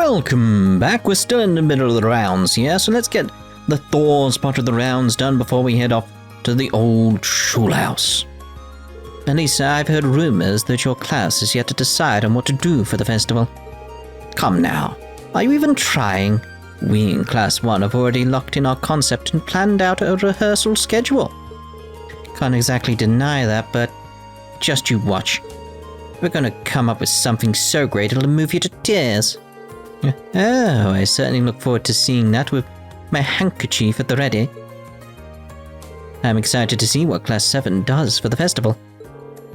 Welcome back. We're still in the middle of the rounds here, so let's get the Thors part of the rounds done before we head off to the Old Schoolhouse. At least I've heard rumors that your class is yet to decide on what to do for the festival. Come now, are you even trying? We in Class I have already locked in our concept and planned out a rehearsal schedule. Can't exactly deny that, but just you watch. We're gonna come up with something so great it'll move you to tears. Oh, I certainly look forward to seeing that with my handkerchief at the ready. I'm excited to see what Class VII does for the festival.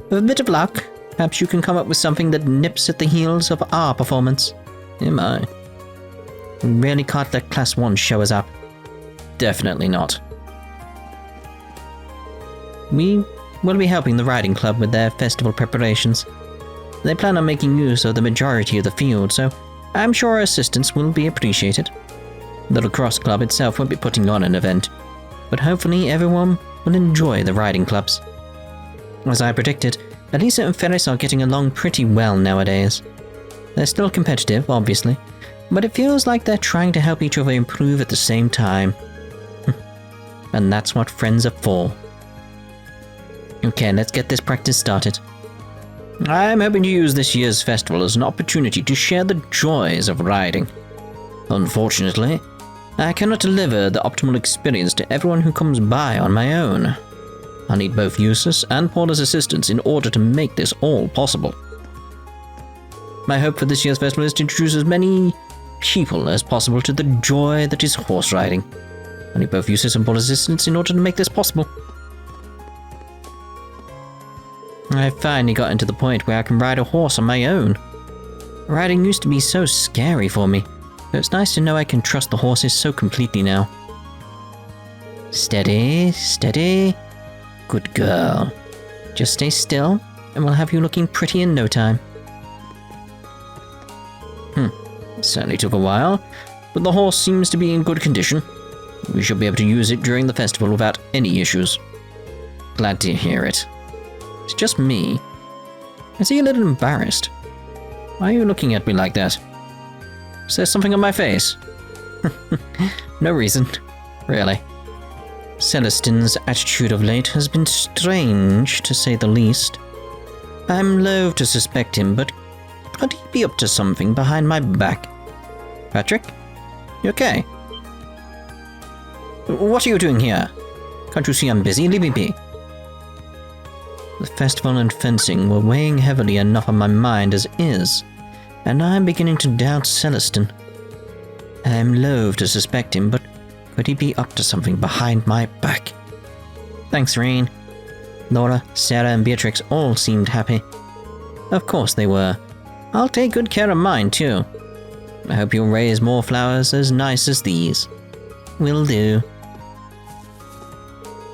With a bit of luck, perhaps you can come up with something that nips at the heels of our performance. Oh my. We really can't let Class I show us up. Definitely not. We will be helping the riding club with their festival preparations. They plan on making use of the majority of the field, so I'm sure our assistance will be appreciated. The lacrosse club itself won't be putting on an event, but hopefully everyone will enjoy the riding clubs. As I predicted, Elisa and Ferris are getting along pretty well nowadays. They're still competitive, obviously, but it feels like they're trying to help each other improve at the same time. And that's what friends are for. Okay, let's get this practice started. I'm hoping to use this year's festival as an opportunity to share the joys of riding. Unfortunately, I cannot deliver the optimal experience to everyone who comes by on my own. I'll need both Eustace and Paula's assistance in order to make this all possible. My hope for this year's festival is to introduce as many people as possible to the joy that is horse riding. I need both Eustace and Paula's assistance in order to make this possible. I finally gotten to the point where I can ride a horse on my own. Riding used to be so scary for me, but it's nice to know I can trust the horses so completely now. Steady, steady. Good girl. Just stay still, and we'll have you looking pretty in no time. It certainly took a while, but the horse seems to be in good condition. We should be able to use it during the festival without any issues. Glad to hear it. It's just me. I see a little embarrassed. Why are you looking at me like that? Is there something on my face? No reason, really. Celestine's attitude of late has been strange, to say the least. I'm loath to suspect him, but could he be up to something behind my back? Patrick? You okay? What are you doing here? Can't you see I'm busy? Leave me be. The festival and fencing were weighing heavily enough on my mind as is, and I'm beginning to doubt Celestine. I'm loath to suspect him, but could he be up to something behind my back? Thanks, Celine. Laura, Sarah, and Beatrix all seemed happy. Of course they were. I'll take good care of mine, too. I hope you'll raise more flowers as nice as these. Will do.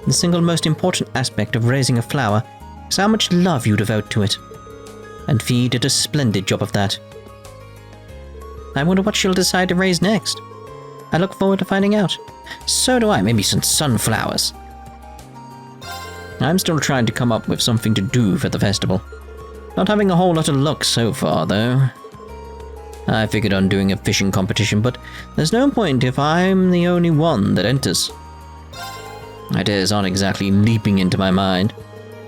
The single most important aspect of raising a flower is how much love you devote to it. And Fee did a splendid job of that. I wonder what she'll decide to raise next. I look forward to finding out. So do I, maybe some sunflowers. I'm still trying to come up with something to do for the festival. Not having a whole lot of luck so far, though. I figured on doing a fishing competition, but there's no point if I'm the only one that enters. Ideas aren't exactly leaping into my mind.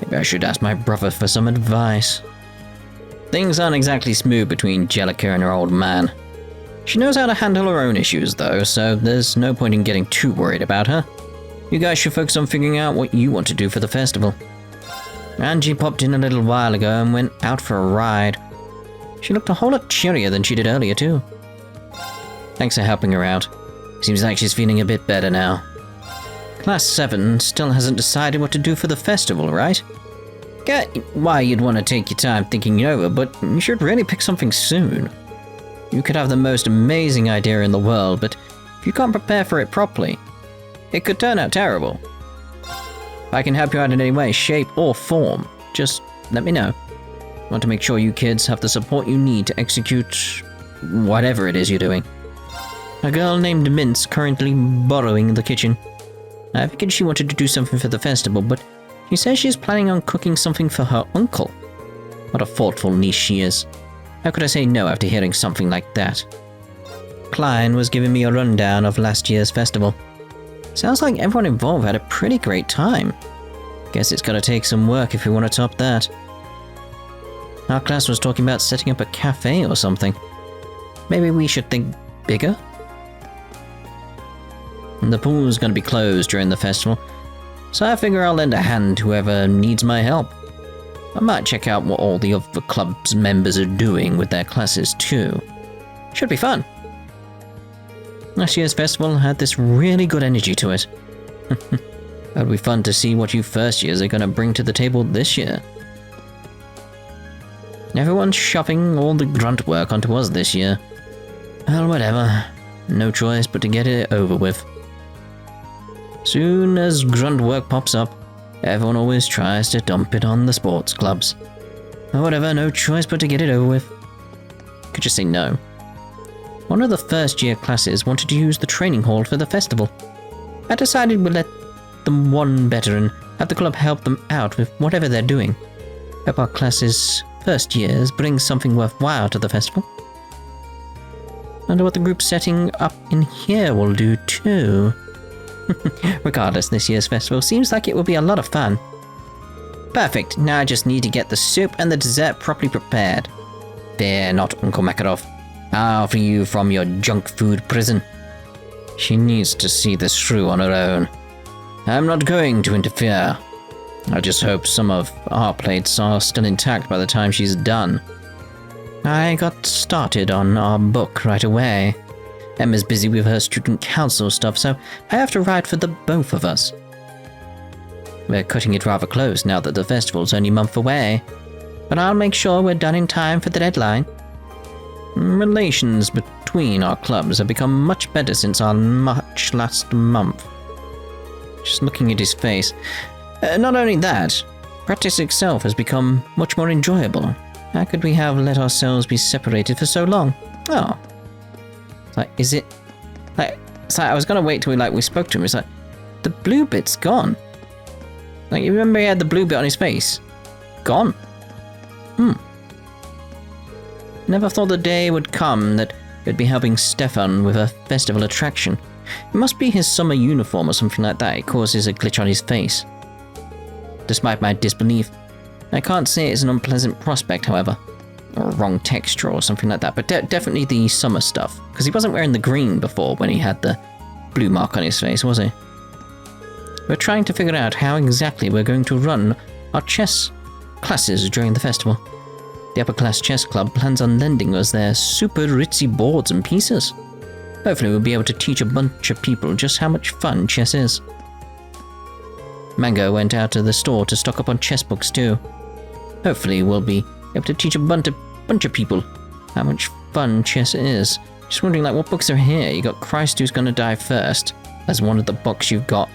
Maybe I should ask my brother for some advice. Things aren't exactly smooth between Jellica and her old man. She knows how to handle her own issues, though, so there's no point in getting too worried about her. You guys should focus on figuring out what you want to do for the festival. Angie popped in a little while ago and went out for a ride. She looked a whole lot cheerier than she did earlier, too. Thanks for helping her out. Seems like she's feeling a bit better now. Class VII still hasn't decided what to do for the festival, right? Get why you'd want to take your time thinking it over, but you should really pick something soon. You could have the most amazing idea in the world, but if you can't prepare for it properly, it could turn out terrible. If I can help you out in any way, shape, or form, just let me know. I want to make sure you kids have the support you need to execute whatever it is you're doing. A girl named Mint's currently borrowing the kitchen. I figured she wanted to do something for the festival, but she says she's planning on cooking something for her uncle. What a thoughtful niece she is. How could I say no after hearing something like that? Klein was giving me a rundown of last year's festival. Sounds like everyone involved had a pretty great time. Guess it's gotta take some work if we want to top that. Our class was talking about setting up a cafe or something. Maybe we should think bigger? The pool's gonna be closed during the festival, so I figure I'll lend a hand to whoever needs my help. I might check out what all the other club's members are doing with their classes too. Should be fun. Last year's festival had this really good energy to it. It'll be fun to see what you first years are gonna bring to the table this year. Everyone's shoving all the grunt work onto us this year. Well, whatever. No choice but to get it over with. Soon as grunt work pops up, everyone always tries to dump it on the sports clubs. Or whatever, no choice but to get it over with. Could just say no. One of the first year classes wanted to use the training hall for the festival. I decided we'd let them one better and have the club help them out with whatever they're doing. Hope our class's first years bring something worthwhile to the festival. Wonder what the group setting up in here will do too. Regardless, this year's festival seems like it will be a lot of fun. Perfect, now I just need to get the soup and the dessert properly prepared. Fear not, Uncle Makarov. I'll free you from your junk food prison. She needs to see this through on her own. I'm not going to interfere. I just hope some of our plates are still intact by the time she's done. I got started on our book right away. Emma's busy with her student council stuff, so I have to write for the both of us. We're cutting it rather close now that the festival's only a month away, but I'll make sure we're done in time for the deadline. Relations between our clubs have become much better since our match last month. Just looking at his face. Not only that, practice itself has become much more enjoyable. How could we have let ourselves be separated for so long? Oh. Like, is it... it's like I was gonna wait till we spoke to him. It's like, the blue bit's gone. Like, you remember he had the blue bit on his face? Gone. Never thought the day would come that he'd be helping Stefan with a festival attraction. It must be his summer uniform or something like that. It causes a glitch on his face. Despite my disbelief, I can't say it's an unpleasant prospect, however. Or a wrong texture or something like that, but definitely the summer stuff. Because he wasn't wearing the green before when he had the blue mark on his face, was he? We're trying to figure out how exactly we're going to run our chess classes during the festival. The Upper Class Chess Club plans on lending us their super ritzy boards and pieces. Hopefully we'll be able to teach a bunch of people just how much fun chess is. Mango went out to the store to stock up on chess books too. Hopefully we'll be able to teach a bunch of people how much fun chess is. Just wondering what books are here. You got Christ Who's Gonna Die First as one of the books you've got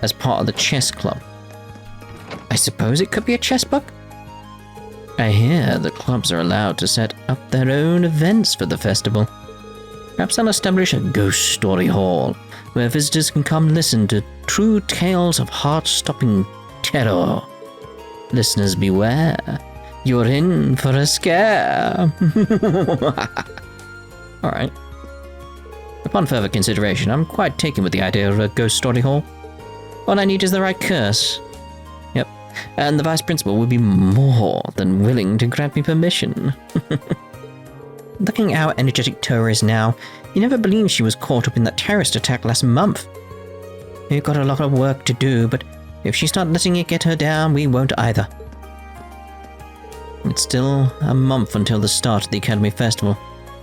as part of the chess club. I suppose it could be a chess book? I hear the clubs are allowed to set up their own events for the festival. Perhaps I'll establish a ghost story hall where visitors can come listen to true tales of heart-stopping terror. Listeners beware, you're in for a scare. Alright. Upon further consideration, I'm quite taken with the idea of a ghost story hall. All I need is the right curse. Yep, and the vice principal would be more than willing to grant me permission. Looking how energetic Tora is now, you never believed she was caught up in that terrorist attack last month. We've got a lot of work to do, but if she starts letting it get her down, we won't either. It's still a month until the start of the Academy Festival,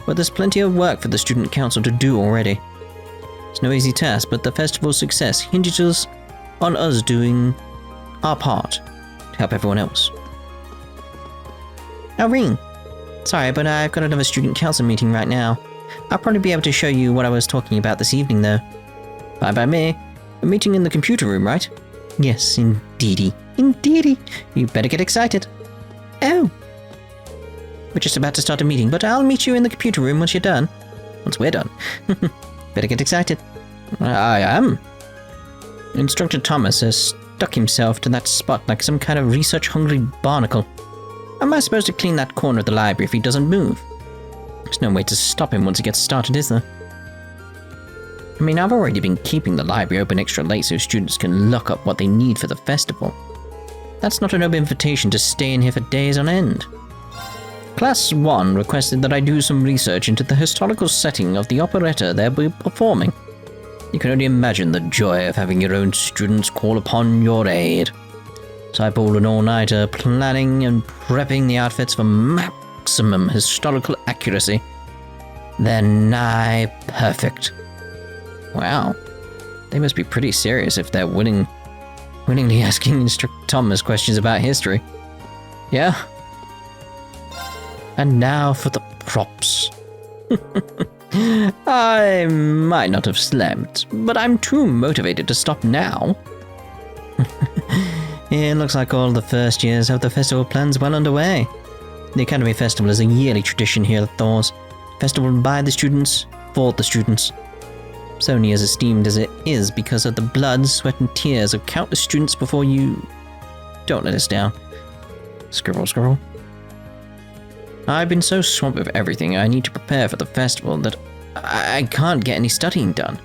but there's plenty of work for the Student Council to do already. It's no easy task, but the festival's success hinges on us doing our part to help everyone else. Now, Ring. Sorry, but I've got another Student Council meeting right now. I'll probably be able to show you what I was talking about this evening, though. Fine by me. A meeting in the computer room, right? Yes, indeedy. Indeedy. You better get excited. Oh. We're just about to start a meeting, but I'll meet you in the computer room once you're done. Once we're done. Better get excited. I am. Instructor Thomas has stuck himself to that spot like some kind of research-hungry barnacle. How am I supposed to clean that corner of the library if he doesn't move? There's no way to stop him once he gets started, is there? I mean, I've already been keeping the library open extra late so students can look up what they need for the festival. That's not an open invitation to stay in here for days on end. Class 1 requested that I do some research into the historical setting of the operetta they'll be performing. You can only imagine the joy of having your own students call upon your aid. So I pulled an all-nighter planning and prepping the outfits for maximum historical accuracy. They're nigh perfect. Wow, they must be pretty serious if they're willingly asking Instructor Thomas questions about history. Yeah? And now for the props. I might not have slept, but I'm too motivated to stop now. It looks like all the first years have the festival plans well underway. The Academy Festival is a yearly tradition here at Thors. Festival by the students, for the students. It's only as esteemed as it is because of the blood, sweat, and tears of countless students before you. Don't let us down. Scribble, scribble. I've been so swamped with everything I need to prepare for the festival that I can't get any studying done.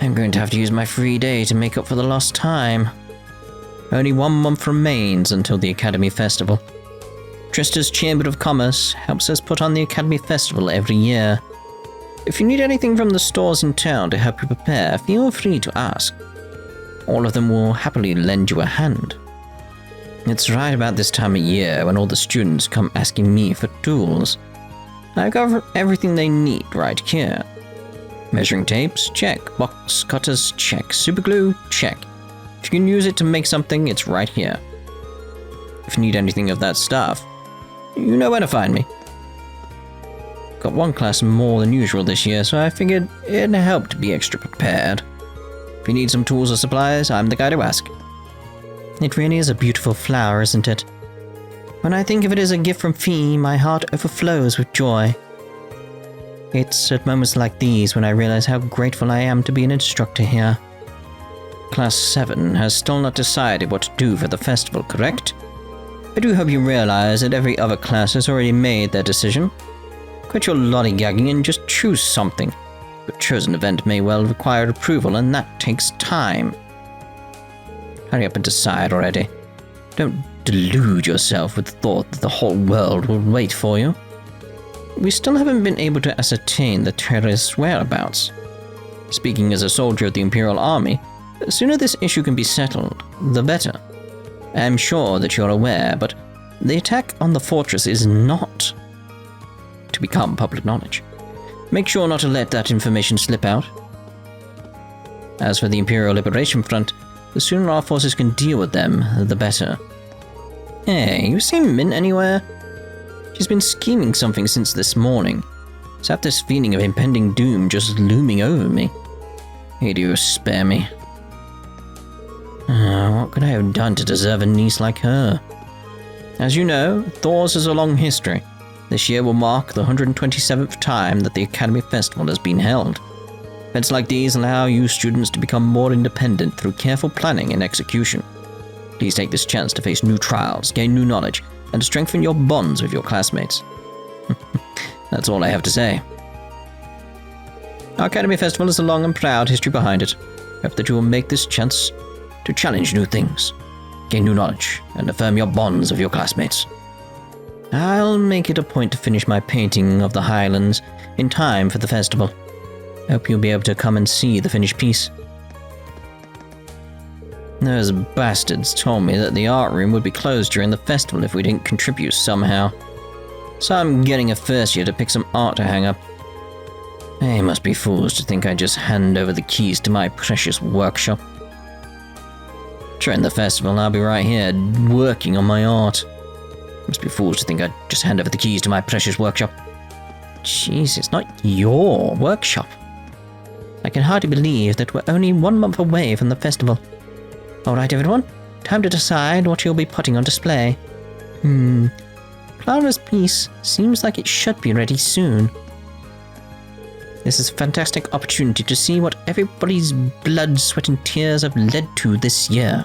I'm going to have to use my free day to make up for the lost time. Only 1 month remains until the Academy Festival. Trista's Chamber of Commerce helps us put on the Academy Festival every year. If you need anything from the stores in town to help you prepare, feel free to ask. All of them will happily lend you a hand. It's right about this time of year when all the students come asking me for tools. I've got everything they need right here. Measuring tapes? Check. Box cutters? Check. Superglue? Check. If you can use it to make something, it's right here. If you need anything of that stuff, you know where to find me. Got 1 class more than usual this year, so I figured it'd help to be extra prepared. If you need some tools or supplies, I'm the guy to ask. It really is a beautiful flower, isn't it? When I think of it as a gift from Fee, my heart overflows with joy. It's at moments like these when I realize how grateful I am to be an instructor here. Class 7 has still not decided what to do for the festival, correct? I do hope you realize that every other class has already made their decision. Quit your lollygagging and just choose something. Your chosen event may well require approval, and that takes time. Hurry up and decide already. Don't delude yourself with the thought that the whole world will wait for you. We still haven't been able to ascertain the terrorists' whereabouts. Speaking as a soldier of the Imperial Army, the sooner this issue can be settled, the better. I'm sure that you're aware, but the attack on the fortress is not to become public knowledge. Make sure not to let that information slip out. As for the Imperial Liberation Front, the sooner our forces can deal with them, the better. Hey, you seen Mint anywhere? She's been scheming something since this morning. So I have this feeling of impending doom just looming over me. Aidios, spare me. What could I have done to deserve a niece like her? As you know, Thors has a long history. This year will mark the 127th time that the Academy Festival has been held. Events like these allow you students to become more independent through careful planning and execution. Please take this chance to face new trials, gain new knowledge, and to strengthen your bonds with your classmates. That's all I have to say. Our Academy Festival has a long and proud history behind it. Hope that you will make this chance to challenge new things, gain new knowledge, and affirm your bonds with your classmates. I'll make it a point to finish my painting of the Highlands in time for the festival. Hope you'll be able to come and see the finished piece. Those bastards told me that the art room would be closed during the festival if we didn't contribute somehow. So I'm getting a first year to pick some art to hang up. They must be fools to think I just hand over the keys to my precious workshop. During the festival, I'll be right here, working on my art. Must be fools to think I'd just hand over the keys to my precious workshop. Jeez, it's not your workshop. I can hardly believe that we're only 1 month away from the festival. Alright everyone, time to decide what you'll be putting on display. Clara's piece seems like it should be ready soon. This is a fantastic opportunity to see what everybody's blood, sweat and tears have led to this year.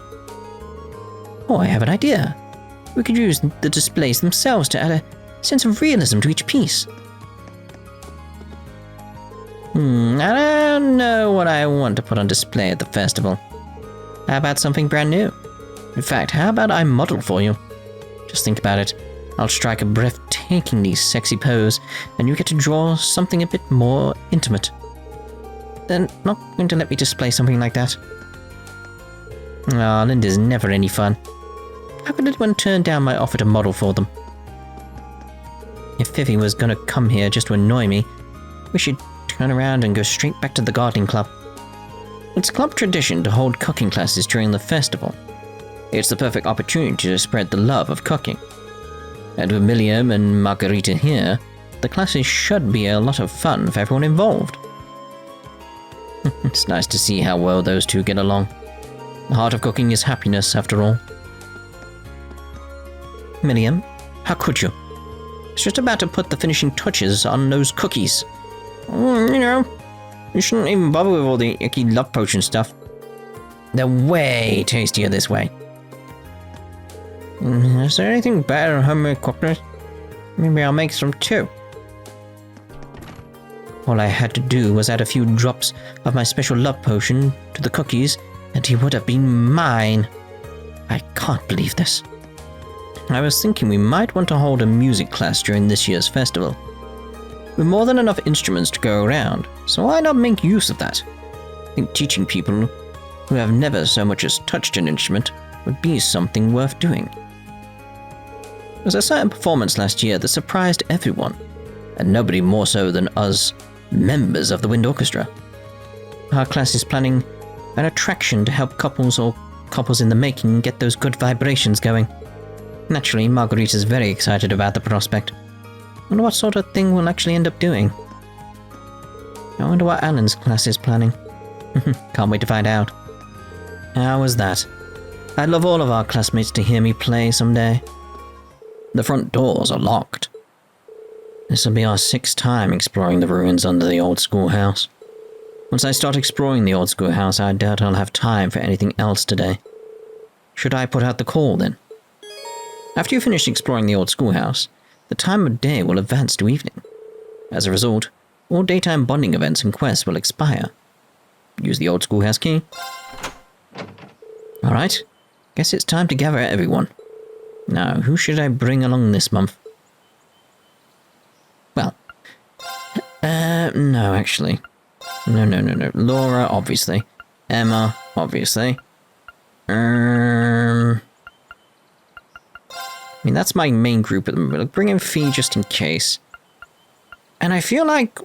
Oh, I have an idea. We could use the displays themselves to add a sense of realism to each piece. I don't know what I want to put on display at the festival. How about something brand new? In fact, how about I model for you? Just think about it. I'll strike a breathtakingly sexy pose, and you get to draw something a bit more intimate. They're not going to let me display something like that. Ah, Linda's never any fun. How could anyone turn down my offer to model for them? If Vivi was gonna come here just to annoy me, we should turn around and go straight back to the gardening club. It's club tradition to hold cooking classes during the festival. It's the perfect opportunity to spread the love of cooking. And with William and Margarita here, the classes should be a lot of fun for everyone involved. It's nice to see how well those two get along. The heart of cooking is happiness, after all. William, how could you? I was just about to put the finishing touches on those cookies. You shouldn't even bother with all the icky love potion stuff. They're way tastier this way. Is there anything better than homemade cookies? Maybe I'll make some too. All I had to do was add a few drops of my special love potion to the cookies, and he would have been mine. I can't believe this. I was thinking we might want to hold a music class during this year's festival. With more than enough instruments to go around, so why not make use of that? I think teaching people who have never so much as touched an instrument would be something worth doing. There was a certain performance last year that surprised everyone, and nobody more so than us members of the Wind Orchestra. Our class is planning an attraction to help couples or couples in the making get those good vibrations going. Naturally, Margarita's very excited about the prospect. I wonder what sort of thing we'll actually end up doing. I wonder what Alan's class is planning. Can't wait to find out. How was that? I'd love all of our classmates to hear me play someday. The front doors are locked. This will be our 6th time exploring the ruins under the Old Schoolhouse. Once I start exploring the Old Schoolhouse, I doubt I'll have time for anything else today. Should I put out the call then? After you finish exploring the Old Schoolhouse, the time of day will advance to evening. As a result, all daytime bonding events and quests will expire. Use the Old Schoolhouse key. Alright, guess it's time to gather everyone. Now, who should I bring along this month? Well, no, actually. No. Laura, obviously. Emma, obviously. I mean, that's my main group at the moment. I'll bring in Fee just in case. And I feel like...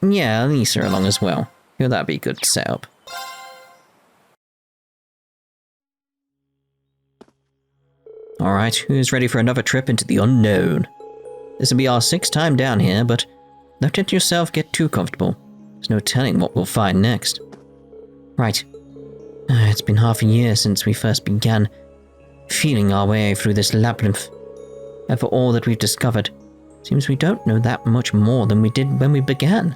yeah, Lisa along as well. Yeah, that'd be a good setup. Alright, who's ready for another trip into the unknown? This will be our 6th time down here, but don't let yourself get too comfortable. There's no telling what we'll find next. Right. It's been half a year since we first began feeling our way through this labyrinth. And for all that we've discovered, seems we don't know that much more than we did when we began.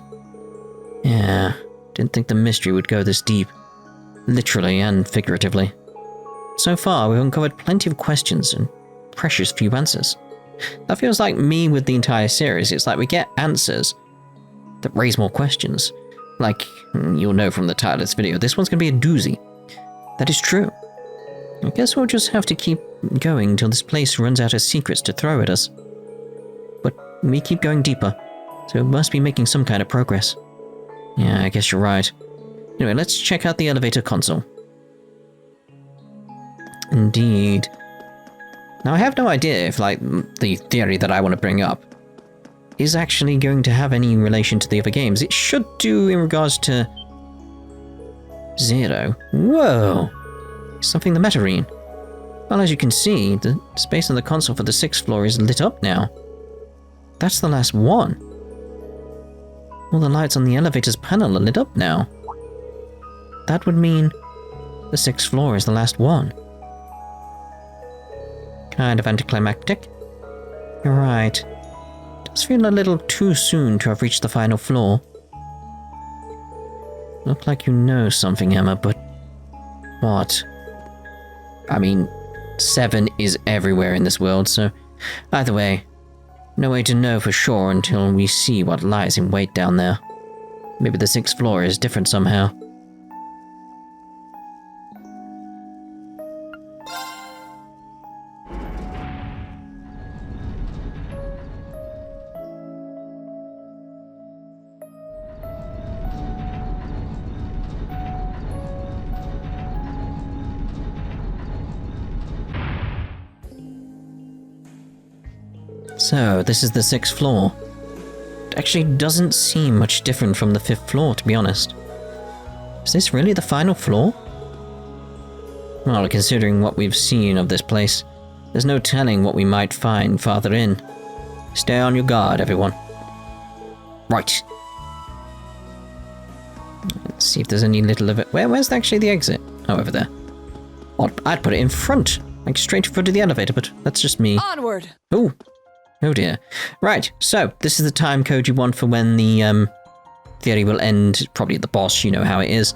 Yeah, didn't think the mystery would go this deep. Literally and figuratively. So far, we've uncovered plenty of questions and precious few answers. That feels like me with the entire series. It's like we get answers that raise more questions. Like, you'll know from the title of this video, this one's going to be a doozy. That is true. I guess we'll just have to keep going until this place runs out of secrets to throw at us. But we keep going deeper, so we must be making some kind of progress. Yeah, I guess you're right. Anyway, let's check out the elevator console. Indeed. Now, I have no idea if, like, the theory that I want to bring up is actually going to have any relation to the other games. It should do in regards to... Zero. Whoa! Is something the matter, Reen? Well, as you can see, the space on the console for the 6th floor is lit up now. That's the last one. All the lights on the elevator's panel are lit up now. That would mean the 6th floor is the last one. Kind of anticlimactic. You're right. It does feel a little too soon to have reached the final floor. Look like you know something, Emma, but... what? I mean, 7 is everywhere in this world, so... either way, no way to know for sure until we see what lies in wait down there. Maybe the 6th floor is different somehow. So, this is the 6th floor. It actually doesn't seem much different from the 5th floor, to be honest. Is this really the final floor? Well, considering what we've seen of this place, there's no telling what we might find farther in. Stay on your guard, everyone. Right. Let's see if there's any little of it. Where's actually the exit? Oh, over there. I'd put it in front, like straight in front of the elevator, but that's just me. Onward! Oh. Oh dear. Right, so this is the time code you want for when the theory will end, probably at the boss, you know how it is.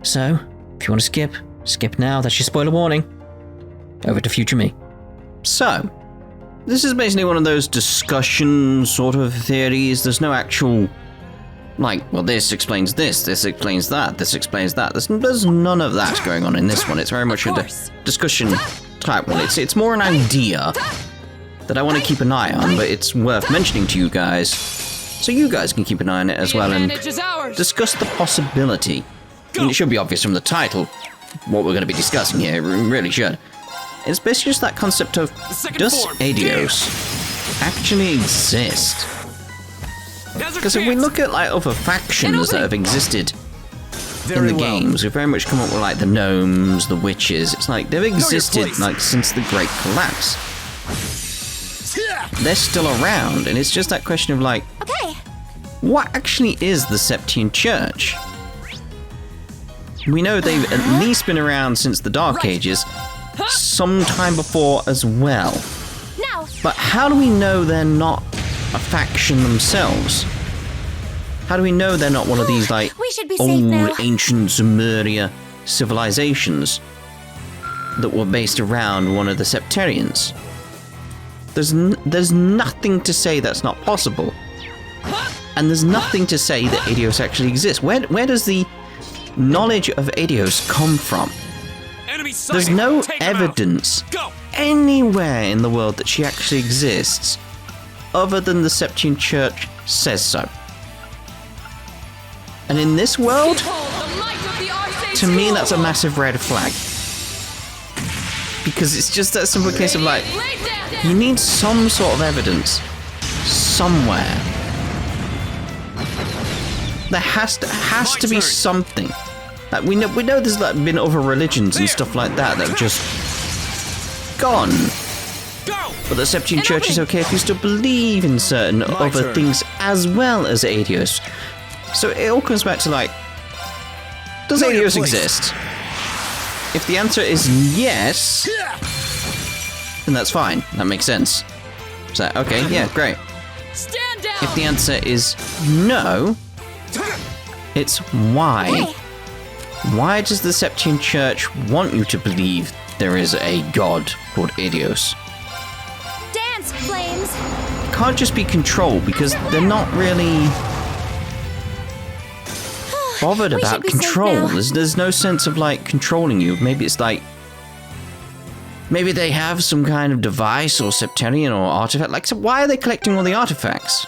So, if you want to skip now, that's your spoiler warning. Over to future me. So, this is basically one of those discussion sort of theories. There's no actual, like, well, this explains this explains that, this explains that. There's none of that going on in this one. It's very much a discussion type one. It's more an idea that I want to keep an eye on, but it's worth mentioning to you guys, so you guys can keep an eye on it as well and discuss the possibility. I mean, it should be obvious from the title what we're going to be discussing here. It really should. It's basically just that concept of, does Aidios actually exist? Because if we look at like other factions that have existed in the games, we've very much come up with like the gnomes, the witches. It's like they've existed like since the Great Collapse. They're still around, and it's just that question of like, okay, what actually is the Septian Church? We know they've at least been around since the Dark Ages, sometime before as well. No. But how do we know they're not a faction themselves? How do we know they're not one of these like old ancient Sumeria civilizations that were based around one of the Septarians? There's nothing to say that's not possible. And there's nothing to say that Aidios actually exists. Where does the knowledge of Aidios come from? There's no evidence anywhere in the world that she actually exists, other than the Septian Church says so. And in this world, to me that's a massive red flag. Because it's just that simple case of like, you need some sort of evidence somewhere. There has to be something. Like we know there's like been other religions and stuff like that have just gone. But the Septian Church is okay if you still believe in certain other things as well as Aidios. So it all comes back to like, does Aidios exist? If the answer is yes, then that's fine. That makes sense. So, okay, yeah, great. Stand down. If the answer is no, it's why. Why does the Septian Church want you to believe there is a god called Aidios? Dance, flames. It can't just be control, because they're not really bothered about control. There's no sense of like controlling you. Maybe it's like, maybe they have some kind of device or Septarian or artifact. Like, so why are they collecting all the artifacts?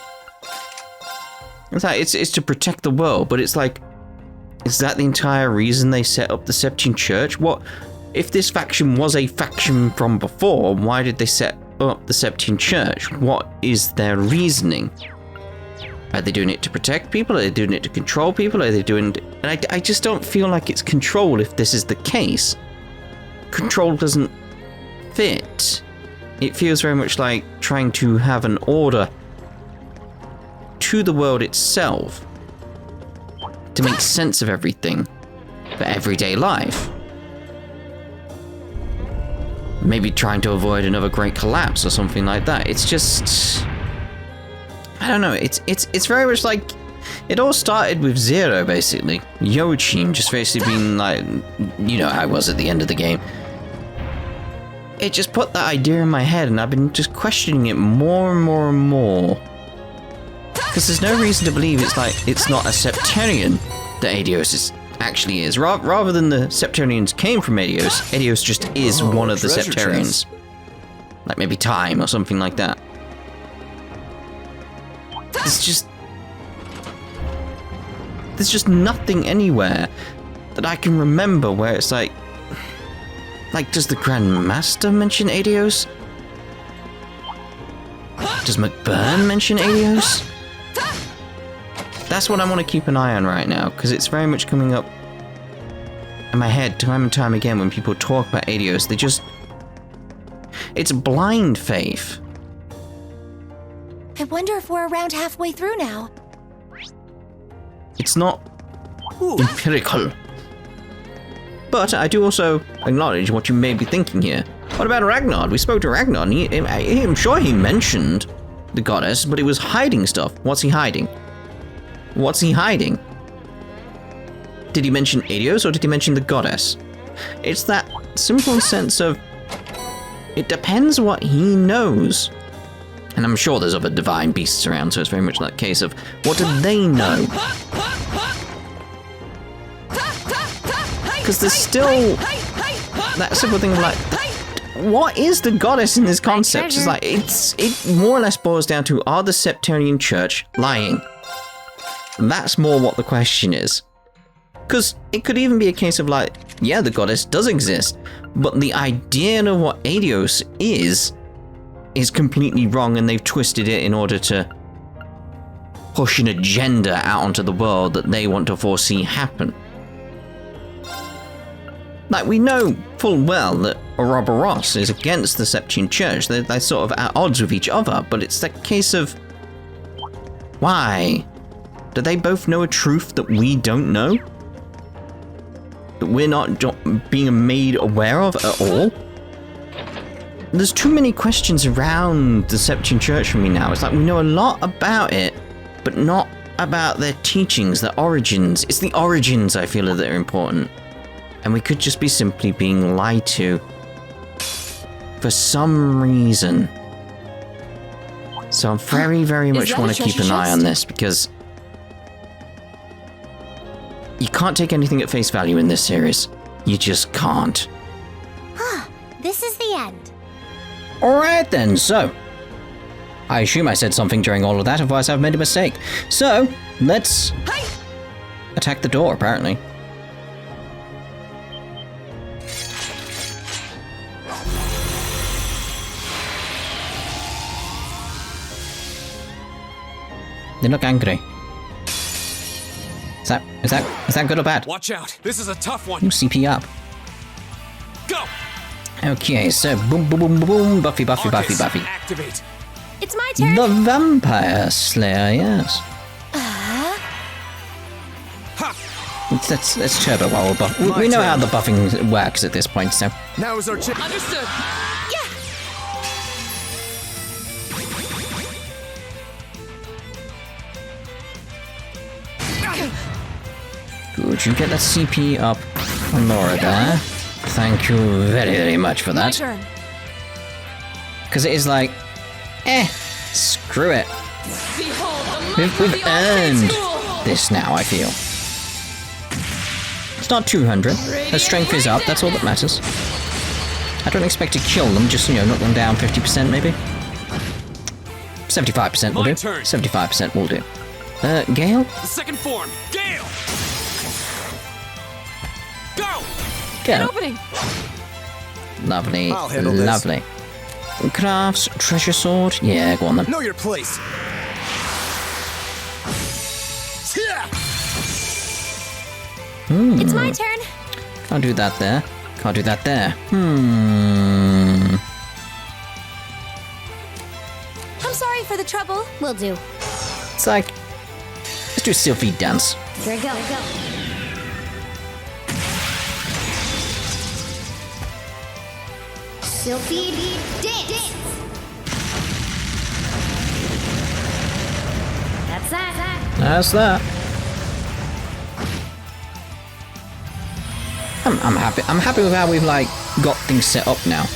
It's to protect the world, but it's like, is that the entire reason they set up the Septian Church? What if this faction was a faction from before? Why did they set up the Septian Church? What is their reasoning? Are they doing it to protect people? Are they doing it to control people? Are they doing it? And I just don't feel like it's control if this is the case. Control doesn't fit. It feels very much like trying to have an order to the world itself to make sense of everything for everyday life. Maybe trying to avoid another great collapse or something like that. It's just, I don't know, it's very much like, it all started with Zero, basically. Yochim just basically being like, you know how it was at the end of the game. It just put that idea in my head, and I've been just questioning it more and more and more. Because there's no reason to believe it's not a Septarian that Aidios actually is. Rather than the Septarians came from Aidios, Aidios just is one of the Septarians. Like maybe time or something like that. There's just nothing anywhere that I can remember where it's like, does the Grand Master mention Aidios? Does McBurn mention Aidios? That's what I want to keep an eye on right now, because it's very much coming up in my head time and time again when people talk about Aidios. It's blind faith. I wonder if we're around halfway through now. It's not empirical. But I do also acknowledge what you may be thinking here. What about Ragnar? We spoke to Ragnar, and I'm sure he mentioned the goddess, but he was hiding stuff. What's he hiding? What's he hiding? Did he mention Aidios, or did he mention the goddess? It's that simple sense of, it depends what he knows. And I'm sure there's other divine beasts around, so it's very much that case of, what do they know? Because there's still that simple thing of like, what is the goddess in this concept? It's like, it more or less boils down to, are the Septarian Church lying? That's more what the question is. Because it could even be a case of like, yeah, the goddess does exist, but the idea of what Aidios is completely wrong, and they've twisted it in order to push an agenda out onto the world that they want to foresee happen. Like, we know full well that Ouroboros is against the Septian Church. They're sort of at odds with each other, but it's that case of, why? Do they both know a truth that we don't know? That we're not being made aware of at all? There's too many questions around the Septian Church for me now. It's like we know a lot about it, but not about their teachings, their origins. It's the origins, I feel, that are important. And we could just be simply being lied to for some reason. So I very, very much want to keep an eye on this, because you can't take anything at face value in this series. You just can't. This is the end. Alright then, so I assume I said something during all of that, otherwise I've made a mistake. So, let's attack the door, apparently. They look angry. Is that good or bad? Watch out! This is a tough one. Ooh, CP up. Go! Okay, so boom, boom, boom, boom, Buffy, Buffy, Buffy, Buffy. Activate. It's my turn. The Vampire Slayer, yes. Let's turbo while we're buff. We know how the buffing works at this point, so. Now is our chance. Understood. Yeah. Good, you get that CP up on Laura there. Thank you very, very much for that. My turn. Because it is like, screw it. We've earned this now, I feel. It's not 200. Her strength is up, that's all that matters. I don't expect to kill them, just, knock them down 50% maybe. 75% will do. 75% will do. Gale? The second form. Gale. Go. Go. Opening. Lovely. I'll handle this. Lovely. Crafts, treasure sword. Yeah, go on then. Know your place. It's my turn. Can't do that there. Can't do that there. I'm sorry for the trouble. Will do. It's like, let's do a Sylphie dance. Here we go. Sylphie dance. That's that. That's that. I'm happy. I'm happy with how we've got things set up now.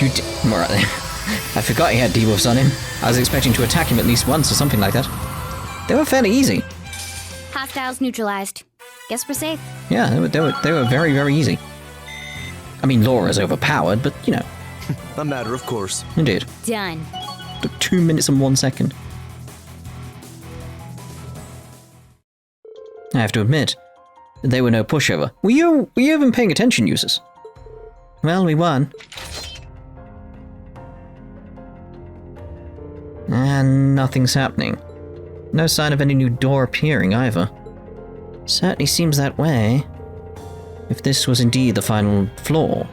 You did... Right then. I forgot he had debuffs on him. I was expecting to attack him at least once or something like that. They were fairly easy. Hostiles neutralized. Guess we're safe. Yeah, they were very, very easy. I mean, Laura's overpowered, but, you know. A matter of course. Indeed. Done. Took 2 minutes and 1 second. I have to admit, they were no pushover. Were you even paying attention, users? Well, we won. And nothing's happening. No sign of any new door appearing either. Certainly seems that way. If this was indeed the final floor,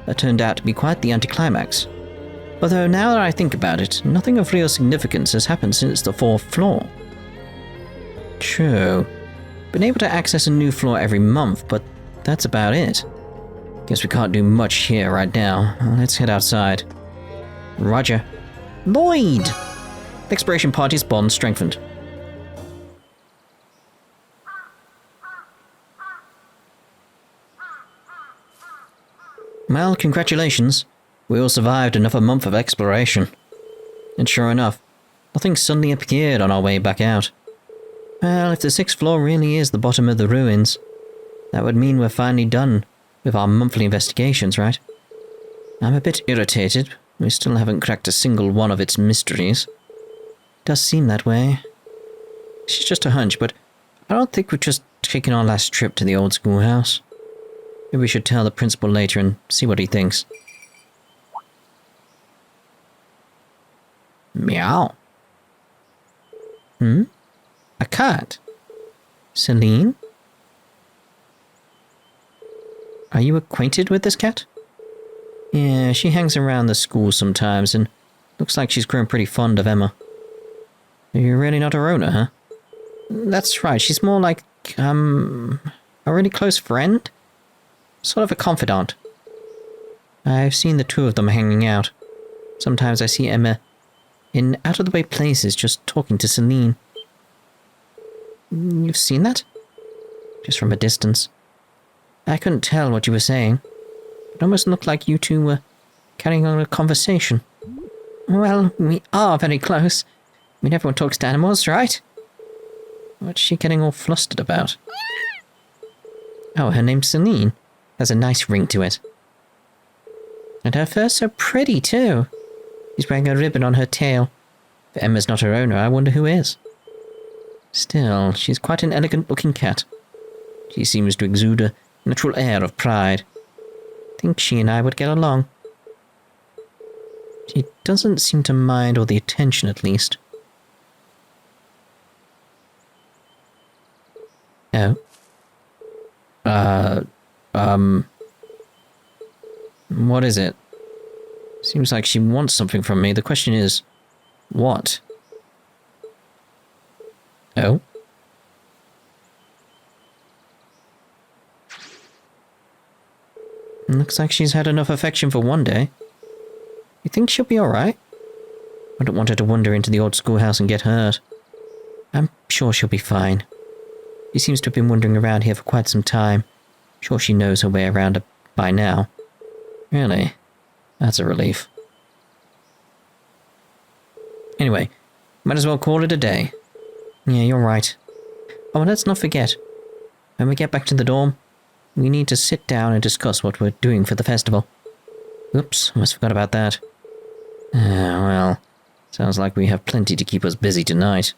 that turned out to be quite the anticlimax. Although now that I think about it, nothing of real significance has happened since the 4th floor. True. Been able to access a new floor every month, but that's about it. Guess we can't do much here right now. Let's head outside. Roger. Lloyd! The exploration party's bond strengthened. Well, congratulations. We all survived another month of exploration. And sure enough, nothing suddenly appeared on our way back out. Well, if the 6th floor really is the bottom of the ruins, that would mean we're finally done with our monthly investigations, right? I'm a bit irritated. We still haven't cracked a single one of its mysteries. Does seem that way. It's just a hunch, but I don't think we've just taken our last trip to the old schoolhouse. Maybe we should tell the principal later and see what he thinks. Meow. A cat? Celine? Are you acquainted with this cat? Yeah, she hangs around the school sometimes and looks like she's grown pretty fond of Emma. You're really not her owner, huh? That's right, she's more like, a really close friend? Sort of a confidant. I've seen the two of them hanging out. Sometimes I see Emma in out-of-the-way places just talking to Celine. You've seen that? Just from a distance. I couldn't tell what you were saying. It almost looked like you two were carrying on a conversation. Well, we are very close. I mean, everyone talks to animals, right? What's she getting all flustered about? Oh, her name's Celine. Has a nice ring to it. And her fur's so pretty, too. She's wearing a ribbon on her tail. If Emma's not her owner, I wonder who is. Still, she's quite an elegant-looking cat. She seems to exude a natural air of pride. I think she and I would get along. She doesn't seem to mind all the attention, at least. Oh. What is it? Seems like she wants something from me. The question is, what? Oh? Looks like she's had enough affection for one day. You think she'll be alright? I don't want her to wander into the old schoolhouse and get hurt. I'm sure she'll be fine. She seems to have been wandering around here for quite some time. Sure she knows her way around by now. Really? That's a relief. Anyway, might as well call it a day. Yeah, you're right. Oh, and let's not forget. When we get back to the dorm, we need to sit down and discuss what we're doing for the festival. Oops, almost forgot about that. Well, sounds like we have plenty to keep us busy tonight.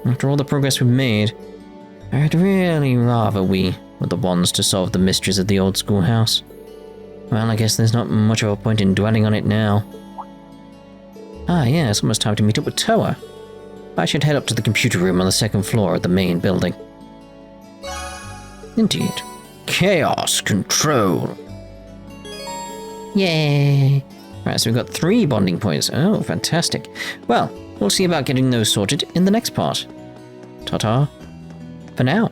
After all the progress we've made, I'd really rather we were the ones to solve the mysteries of the old schoolhouse. Well, I guess there's not much of a point in dwelling on it now. Ah, yeah, it's almost time to meet up with Toa. I should head up to the computer room on the 2nd floor of the main building. Indeed. Chaos Control. Yay! Right, so we've got 3 bonding points. Oh, fantastic. Well, we'll see about getting those sorted in the next part. Ta-ta. For now.